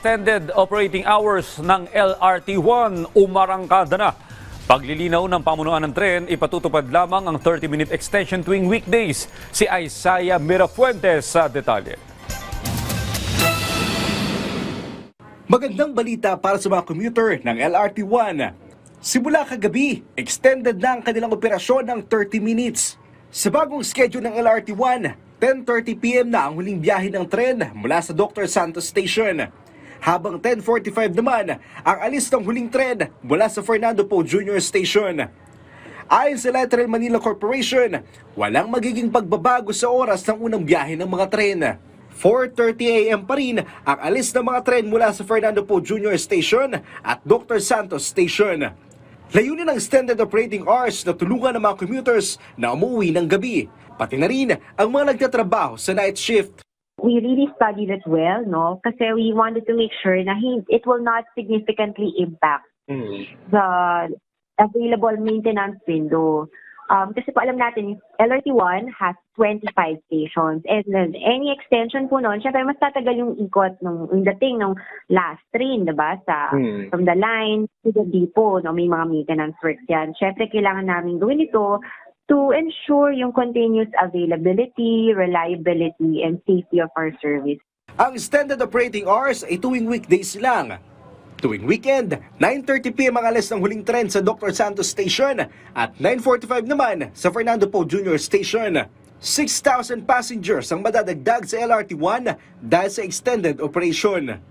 extended operating hours ng LRT-1 umarangkada na. Paglilinaw ng pamunuan ng tren, ipatutupad lamang ang 30-minute extension tuwing weekdays. Si Isaiah Mirafuentes sa detalye. Magandang balita para sa mga commuter ng LRT-1. Simula kagabi, extended na ang kanilang operasyon ng 30 minutes. Sa bagong schedule ng LRT-1, 10:30 PM na ang huling biyahe ng tren mula sa Dr. Santos Station. Habang 10:45 naman ang alis ng huling tren mula sa Fernando Poe Jr. Station. Ayon sa Electric Manila Corporation, walang magiging pagbabago sa oras ng unang biyahe ng mga tren. 4:30 AM pa rin ang alis ng mga tren mula sa Fernando Poe Jr. Station at Dr. Santos Station. Layunin ng extended operating hours na tulungan ng mga commuters na umuwi ng gabi, pati na rin ang mga nagtatrabaho sa night shift. We really studied it well, no? Kasi we wanted to make sure na it will not significantly impact the available maintenance window. Kasi po alam natin, LRT-1 has 25 stations. And then any extension po noon, syempre mas tatagal yung ikot yung dating ng last train, diba? From the line to the depot, no? May mga maintenance works yan. Syempre kailangan namin gawin ito to ensure yung continuous availability, reliability, and safety of our service. Ang extended operating hours ay tuwing weekdays lang. Tuwing weekend, 9:30 PM ang alis ng huling tren sa Dr. Santos Station at 9:45 naman sa Fernando Poe Jr. Station. 6,000 passengers ang madadagdag sa LRT-1 dahil sa extended operation.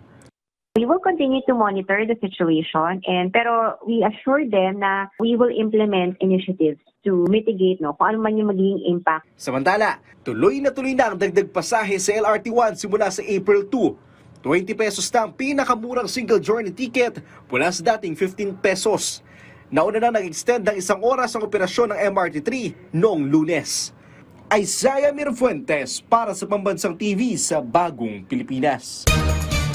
We will continue to monitor the situation, pero we assure them na we will implement initiatives to mitigate kung ano man yung magiging impact. Samantala, tuloy na ang dagdag pasahe sa LRT-1 simula sa April 2. 20 pesos na ang pinakamurang single journey ticket mula sa dating 15 pesos. Nauna na nag-extend ng 1 oras ang operasyon ng MRT-3 noong Lunes. Isaiah Mirafuentes para sa Pambansang TV sa Bagong Pilipinas.